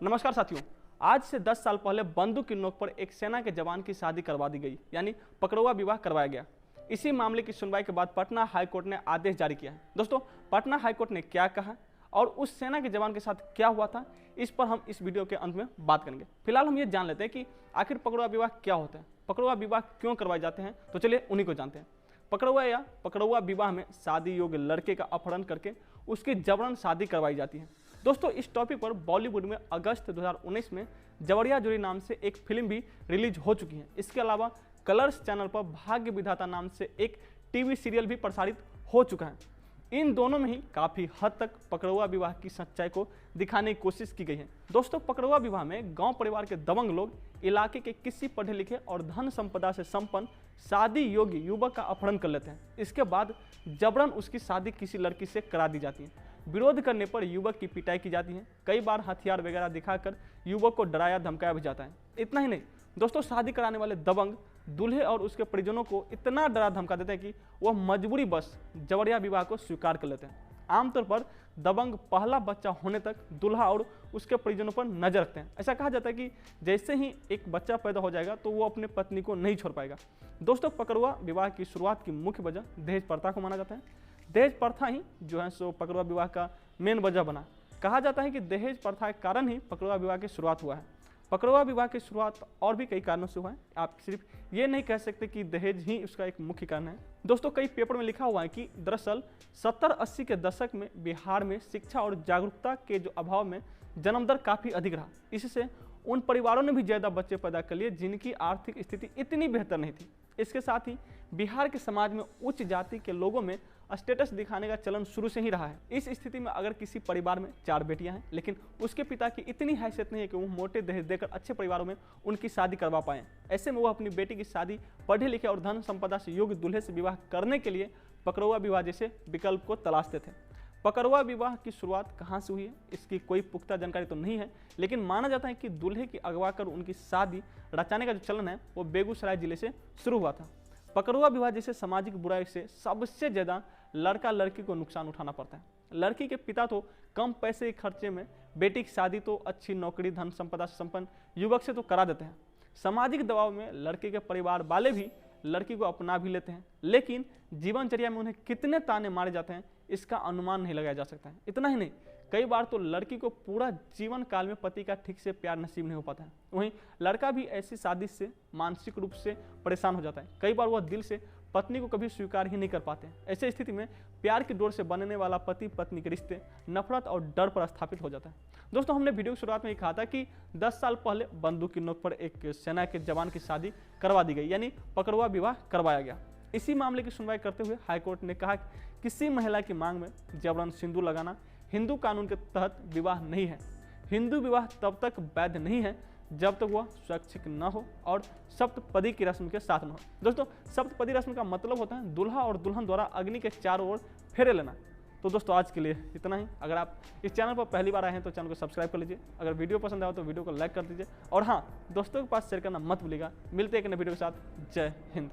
नमस्कार साथियों, आज से 10 साल पहले बंदूक की नोक पर एक सेना के जवान की शादी करवा दी गई, यानी पकड़वा विवाह करवाया गया। इसी मामले की सुनवाई के बाद पटना हाईकोर्ट ने आदेश जारी किया है। दोस्तों, पटना हाईकोर्ट ने क्या कहा और उस सेना के जवान के साथ क्या हुआ था, इस पर हम इस वीडियो के अंत में बात करेंगे। फिलहाल हम ये जान लेते हैं कि आखिर पकड़वा विवाह क्या होता है, पकड़वा विवाह क्यों करवाए जाते हैं। तो चलिए उन्हीं को जानते हैं। पकड़वा या पकड़वा विवाह में शादी योग्य लड़के का अपहरण करके उसकी जबरन शादी करवाई जाती है। दोस्तों, इस टॉपिक पर बॉलीवुड में अगस्त 2019 में जवरिया जोड़ी नाम से एक फिल्म भी रिलीज हो चुकी है। इसके अलावा कलर्स चैनल पर भाग्य विधाता नाम से एक टीवी सीरियल भी प्रसारित हो चुका है। इन दोनों में ही काफ़ी हद तक पकड़वा विवाह की सच्चाई को दिखाने की कोशिश की गई है। दोस्तों, पकड़वा विवाह में गांव परिवार के दबंग लोग इलाके के किसी पढ़े लिखे और धन संपदा से संपन्न शादी योग्य युवक का अपहरण कर लेते हैं। इसके बाद जबरन उसकी शादी किसी लड़की से करा दी जाती है। विरोध करने पर युवक की पिटाई की जाती है। कई बार हथियार वगैरह दिखाकर युवक को डराया धमकाया भी जाता है। इतना ही नहीं दोस्तों, शादी कराने वाले दबंग दूल्हे और उसके परिजनों को इतना डरा धमका देते हैं कि वह मजबूरी बस जवरिया विवाह को स्वीकार कर लेते हैं। आमतौर पर दबंग पहला बच्चा होने तक दूल्हा और उसके परिजनों पर नजर रखते हैं। ऐसा कहा जाता है कि जैसे ही एक बच्चा पैदा हो जाएगा तो वो अपने पत्नी को नहीं छोड़ पाएगा। दोस्तों, पकड़वा विवाह की शुरुआत की मुख्य वजह दहेज प्रथा को माना जाता है। दहेज प्रथा ही जो है सो पकड़वा विवाह का मेन वजह बना। कहा जाता है कि दहेज प्रथा के कारण ही पकड़वा विवाह की शुरुआत हुआ है। पकड़वा विवाह की शुरुआत और भी कई कारणों से हुआ है। आप सिर्फ ये नहीं कह सकते कि दहेज ही उसका एक मुख्य कारण है। दोस्तों, कई पेपर में लिखा हुआ है कि दरअसल 70-80 के दशक में बिहार में शिक्षा और जागरूकता के जो अभाव में जन्म दर काफ़ी अधिक रहा। इससे उन परिवारों ने भी ज़्यादा बच्चे पैदा कर लिए जिनकी आर्थिक स्थिति इतनी बेहतर नहीं थी। इसके साथ ही बिहार के समाज में उच्च जाति के लोगों में स्टेटस दिखाने का चलन शुरू से ही रहा है। इस स्थिति में अगर किसी परिवार में 4 बेटियां हैं लेकिन उसके पिता की इतनी हैसियत नहीं है कि वो मोटे दहेज देकर अच्छे परिवारों में उनकी शादी करवा पाएं, ऐसे में वो अपनी बेटी की शादी पढ़े लिखे और धन संपदा से योग्य दूल्हे से विवाह करने के लिए पकड़वा विवाह जैसे विकल्प को तलाशते थे। पकड़वा विवाह की शुरुआत कहाँ से हुई है, इसकी कोई पुख्ता जानकारी तो नहीं है, लेकिन माना जाता है कि दूल्हे की अगवा कर उनकी शादी रचाने का जो चलन है वो बेगूसराय जिले से शुरू हुआ था। पकड़वा विवाह जैसे सामाजिक बुराई से सबसे ज़्यादा लड़का लड़की को नुकसान उठाना पड़ता है। लड़की के पिता तो कम पैसे के खर्चे में बेटी की शादी तो अच्छी नौकरी धन संपदा से संपन्न युवक से तो करा देते हैं। सामाजिक दबाव में लड़के के परिवार वाले भी लड़की को अपना भी लेते हैं, लेकिन जीवनचर्या में उन्हें कितने ताने मारे जाते हैं इसका अनुमान नहीं लगाया जा सकता है। इतना ही नहीं, कई बार तो लड़की को पूरा जीवन काल में पति का ठीक से प्यार नसीब नहीं हो पाता है। वहीं लड़का भी ऐसी शादी से मानसिक रूप से परेशान हो जाता है। कई बार वह दिल से पत्नी को कभी स्वीकार ही नहीं कर पाते हैं। ऐसे स्थिति में प्यार की डोर से बनने वाला पति पत्नी के रिश्ते नफरत और डर पर स्थापित हो जाता है। दोस्तों, हमने वीडियो की शुरुआत में ही कहा था कि 10 साल पहले बंदूक की नोक पर एक सेना के जवान की शादी करवा दी गई, यानी पकड़वा विवाह करवाया गया। इसी मामले की सुनवाई करते हुए हाईकोर्ट ने कहा कि किसी महिला की मांग में जबरन सिंदूर लगाना हिंदू कानून के तहत विवाह नहीं है। हिंदू विवाह तब तक वैध नहीं है जब तक वह स्वैच्छिक न हो और सप्तपदी की रस्म के साथ न हो। दोस्तों, सप्तपदी रस्म का मतलब होता है दूल्हा और दुल्हन द्वारा अग्नि के चारों ओर फेरे लेना। तो दोस्तों, आज के लिए इतना ही। अगर आप इस चैनल पर पहली बार आए हैं तो चैनल को सब्सक्राइब कर लीजिए। अगर वीडियो पसंद आया तो वीडियो को लाइक कर दीजिए और हाँ, दोस्तों के पास शेयर करना मत भूलिएगा। मिलते हैं एक नए वीडियो के साथ। जय हिंद।